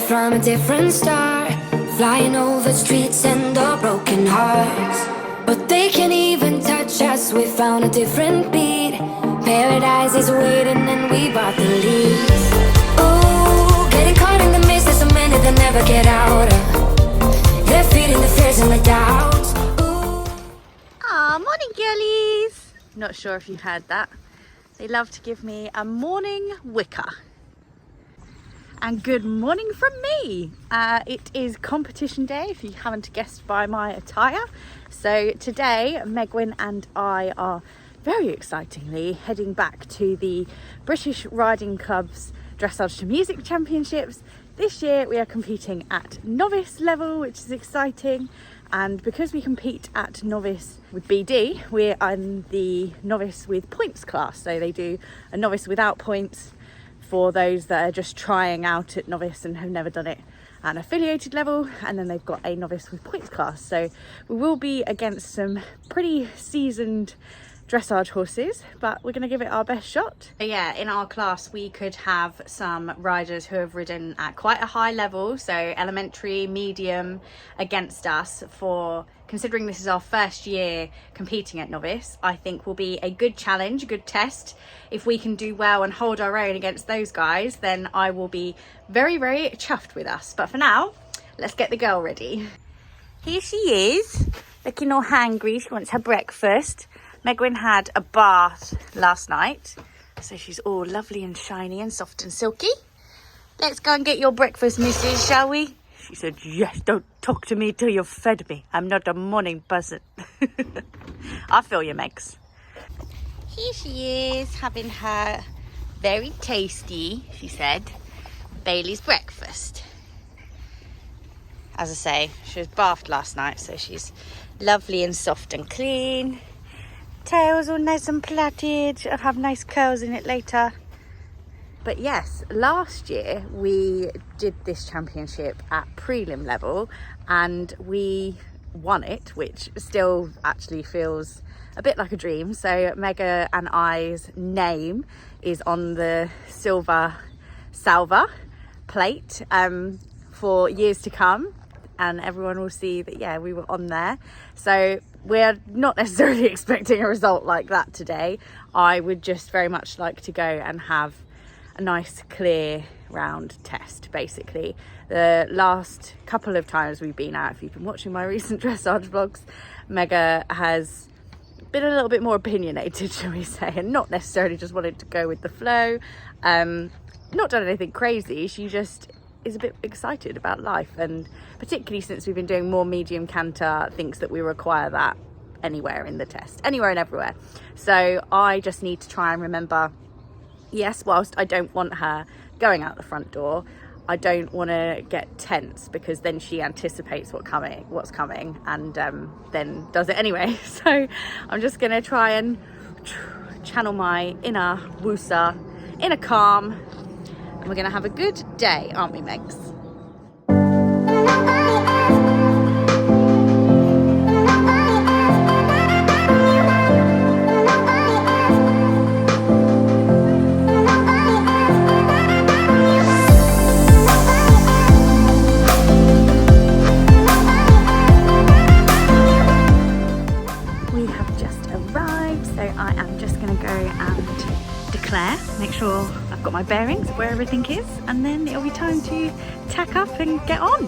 from a different star, flying over streets and the broken hearts. But they can't even touch us, we found a different beat. Paradise is waiting and we bought the lead. Ooh, getting caught in the mist, there's so many that never get out of. They're feeding the fears and the doubts. Ah, morning girlies. Not sure if you heard that. They love to give me a morning wicker. And good morning from me. It is competition day, if you haven't guessed by my attire. So today, Megwin and I are very excitingly heading back to the British Riding Club's Dressage to Music Championships. This year we are competing at novice level, which is exciting. And because we compete at novice with BD, we're in the novice with points class. So they do a novice without points for those that are just trying out at novice and have never done it at an affiliated level, and then they've got a novice with points class. So we will be against some pretty seasoned dressage horses, but we're going to give it our best shot. Yeah, in our class we could have some riders who have ridden at quite a high level, so elementary, medium, against us. For considering this is our first year competing at novice, I think will be a good challenge, a good test. If we can do well and hold our own against those guys, then I will be very, very chuffed with us. But for now, let's get the girl ready. Here she is, looking all hangry. She wants her breakfast. Megwin had a bath last night, so she's all lovely and shiny and soft and silky. Let's go and get your breakfast, missus, shall we? She said, yes, don't talk to me till you've fed me. I'm not a morning person. I feel you, Megs. Here she is, having her very tasty, she said, Bailey's breakfast. As I say, she was bathed last night, so she's lovely and soft and clean. Tails all nice and plaited. I'll have nice curls in it later. But yes, last year we did this championship at prelim level and we won it, which still actually feels a bit like a dream. So Mega and I's name is on the silver salver plate for years to come, and everyone will see that, yeah, we were on there. So we're not necessarily expecting a result like that today. I would just very much like to go and have a nice clear round test. Basically, the last couple of times we've been out, if you've been watching my recent dressage vlogs, Mega has been a little bit more opinionated, shall we say, and not necessarily just wanted to go with the flow. Not done anything crazy, she just is a bit excited about life, and particularly since we've been doing more medium canter, thinks that we require that anywhere in the test, anywhere and everywhere. So I just need to try and remember, yes, whilst I don't want her going out the front door, I don't want to get tense, because then she anticipates what's coming and then does it anyway. So I'm just going to try and channel my inner woosa, inner calm, and we're going to have a good day, aren't we, Megs? Make sure I've got my bearings where everything is, and then it'll be time to tack up and get on.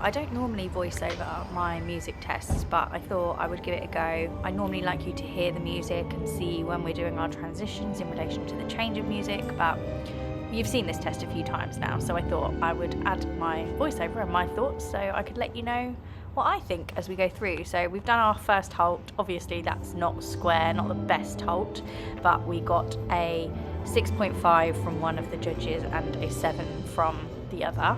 I don't normally voice over my music tests, but I thought I would give it a go. I normally like you to hear the music and see when we're doing our transitions in relation to the change of music, but you've seen this test a few times now, so I thought I would add my voiceover and my thoughts so I could let you know what I think as we go through. So we've done our first halt. Obviously that's not square, not the best halt, but we got a 6.5 from one of the judges and a 7 from the other.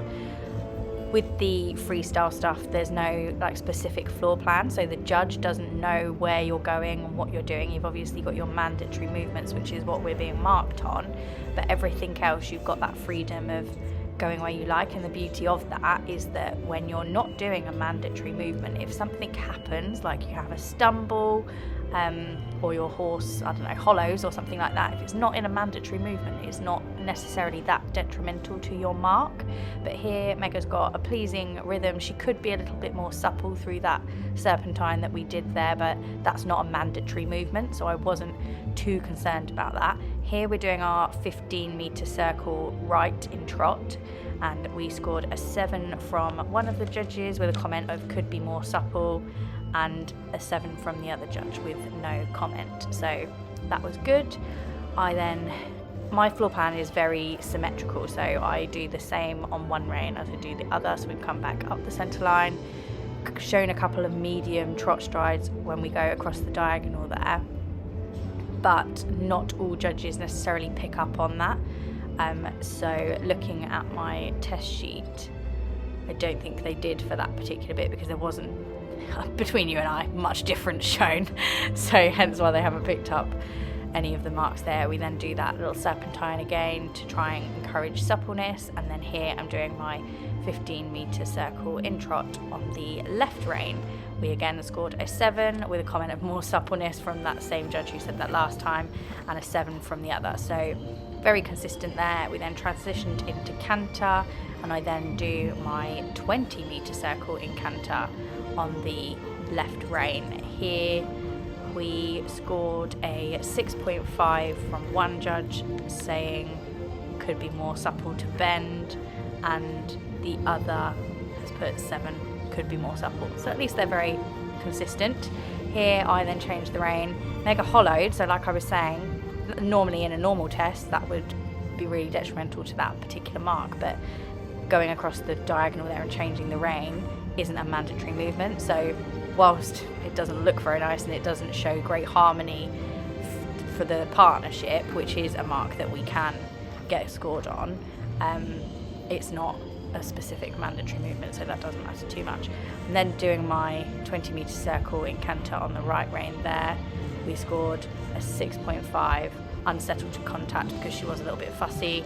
With the freestyle stuff, there's no like specific floor plan, so the judge doesn't know where you're going and what you're doing. You've obviously got your mandatory movements, which is what we're being marked on, but everything else you've got that freedom of going where you like. And the beauty of that is that when you're not doing a mandatory movement, if something happens, like you have a stumble or your horse, I don't know, hollows or something like that, if it's not in a mandatory movement, it's not necessarily that detrimental to your mark. But here Mega's got a pleasing rhythm. She could be a little bit more supple through that serpentine that we did there, but that's not a mandatory movement, so I wasn't too concerned about that. Here we're doing our 15-meter circle right in trot, and we scored a 7 from one of the judges with a comment of could be more supple, and a 7 from the other judge with no comment. So that was good. My floor plan is very symmetrical, so I do the same on one rein as I do the other. So we've come back up the centre line, shown a couple of medium trot strides when we go across the diagonal there, but not all judges necessarily pick up on that. So looking at my test sheet, I don't think they did for that particular bit, because there wasn't, between you and I, much difference shown, so hence why they haven't picked up any of the marks there. We then do that little serpentine again to try and encourage suppleness, and then here I'm doing my 15-meter circle in trot on the left rein. We again scored a 7 with a comment of more suppleness from that same judge who said that last time, and a 7 from the other, so very consistent there. We then transitioned into canter, and I then do my 20-meter circle in canter on the left rein. Here we scored a 6.5 from one judge saying could be more supple to bend, and the other has put 7, could be more supple. So at least they're very consistent. Here I then changed the rein. Mega hollowed, so like I was saying, normally in a normal test that would be really detrimental to that particular mark, but going across the diagonal there and changing the rein isn't a mandatory movement. So whilst it doesn't look very nice and it doesn't show great harmony for the partnership, which is a mark that we can get scored on, it's not a specific mandatory movement, so that doesn't matter too much. And then doing my 20-meter circle in canter on the right rein there, we scored a 6.5 unsettled to contact because she was a little bit fussy,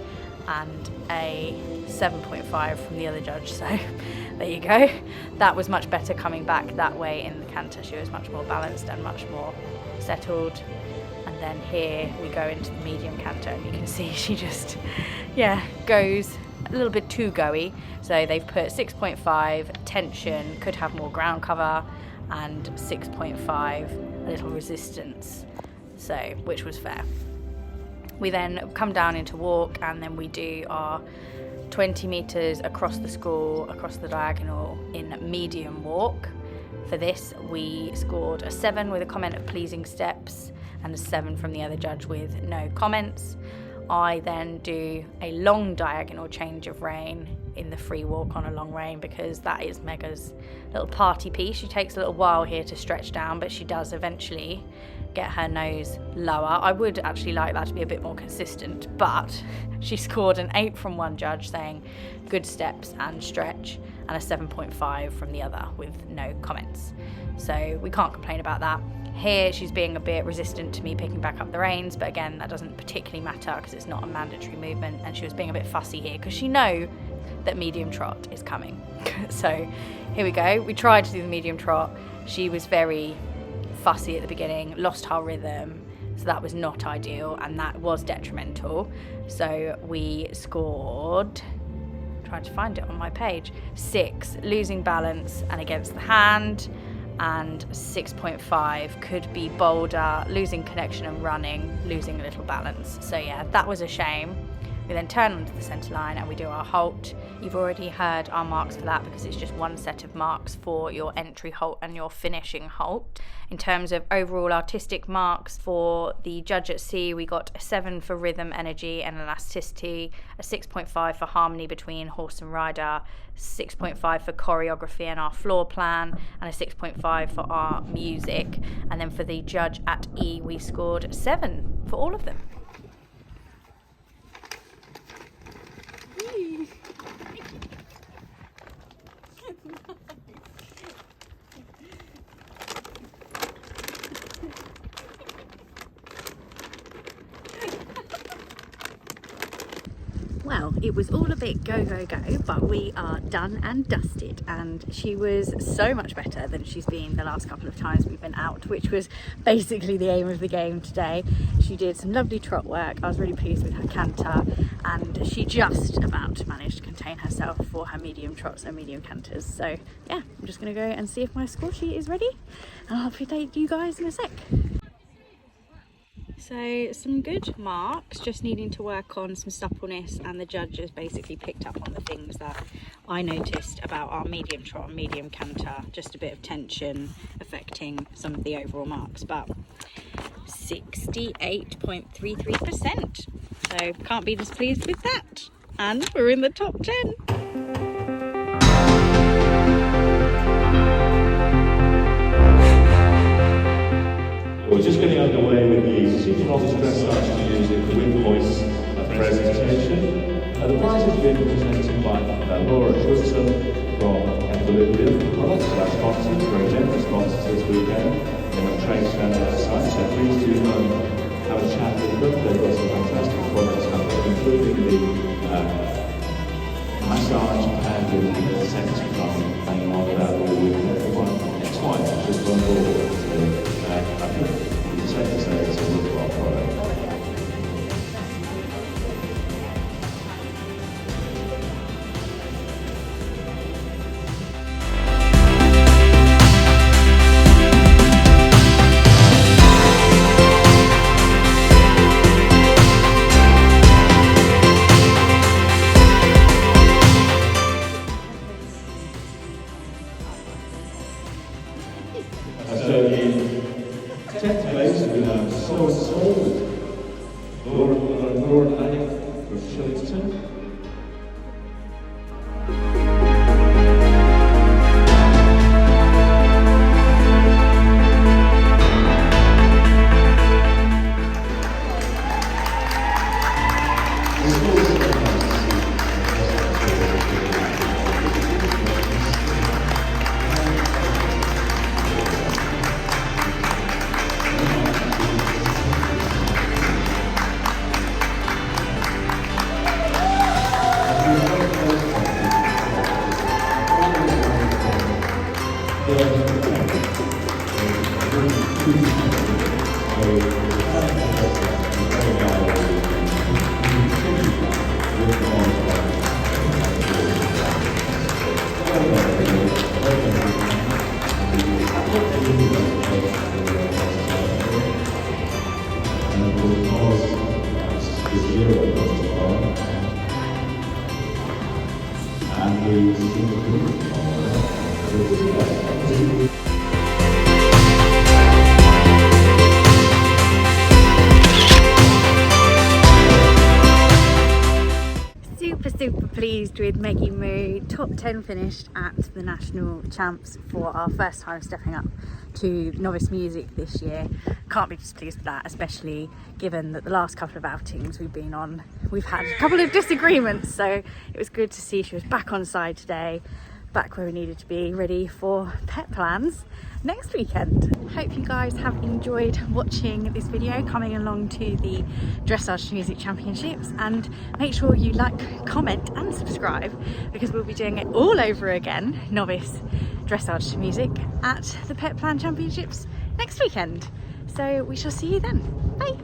and a 7.5 from the other judge, so there you go. That was much better coming back that way in the canter. She was much more balanced and much more settled. And then here we go into the medium canter, and you can see she just, goes a little bit too go-y. So they've put 6.5 tension, could have more ground cover, and 6.5 a little resistance, so which was fair. We then come down into walk, and then we do our 20 metres across the school, across the diagonal in medium walk. For this, we scored a 7 with a comment of pleasing steps, and a 7 from the other judge with no comments. I then do a long diagonal change of rein in the free walk on a long rein, because that is Mega's little party piece. She takes a little while here to stretch down, but she does eventually get her nose lower. I would actually like that to be a bit more consistent, but she scored an 8 from one judge saying good steps and stretch, and a 7.5 from the other with no comments. So we can't complain about that. Here she's being a bit resistant to me picking back up the reins, but again that doesn't particularly matter because it's not a mandatory movement, and she was being a bit fussy here because she knows that medium trot is coming. So here we go. We tried to do the medium trot. She was very fussy at the beginning, lost her rhythm, so that was not ideal and that was detrimental. So we scored, trying to find it on my page, 6 losing balance and against the hand, and 6.5 could be bolder, losing connection and running, losing a little balance. So yeah, that was a shame. We then turn onto the centre line and we do our halt. You've already heard our marks for that because it's just one set of marks for your entry halt and your finishing halt. In terms of overall artistic marks for the judge at C, we got a 7 for rhythm, energy and elasticity, a 6.5 for harmony between horse and rider, 6.5 for choreography and our floor plan, and a 6.5 for our music. And then for the judge at E, we scored 7 for all of them. Well, it was all a bit go, go, go, but we are done and dusted, and she was so much better than she's been the last couple of times we've been out, which was basically the aim of the game today. She did some lovely trot work. I was really pleased with her canter, and she just about managed to contain herself for her medium trots and medium canters. So yeah, I'm just going to go and see if my score sheet is ready, and I'll update you guys in a sec. So some good marks, just needing to work on some suppleness, and the judges basically picked up on the things that I noticed about our medium trot and medium canter, just a bit of tension affecting some of the overall marks, but 68.33%. So can't be displeased with that. And we're in the top 10. We're just getting underway with the CHAMPS Dressage music with voice presentation. The prize has been presented by Laura Schutzer from Equestrian. That's our sponsors, very generous sponsors this weekend. They have trained stand exercise, so please do have a chat with them. They've got some fantastic products happening, including the massage and the sex club hanging on about all weekend. Everyone, ex-wife, just on board. I think it's safe to say it's a worthwhile product. So in 10th place we have Soul, Laura Lanning from Shillington. Super pleased with Maggie Moo. Top 10 finished at the National Champs for our first time stepping up to novice music this year. Can't be displeased with that, especially given that the last couple of outings we've been on, we've had a couple of disagreements, so it was good to see she was back on side today, back where we needed to be, ready for pet plans next weekend. Hope you guys have enjoyed watching this video, coming along to the Dressage Music Championships, and make sure you like, comment and subscribe, because we'll be doing it all over again, novice dressage music, at the Pet Plan Championships next weekend. So we shall see you then. Bye.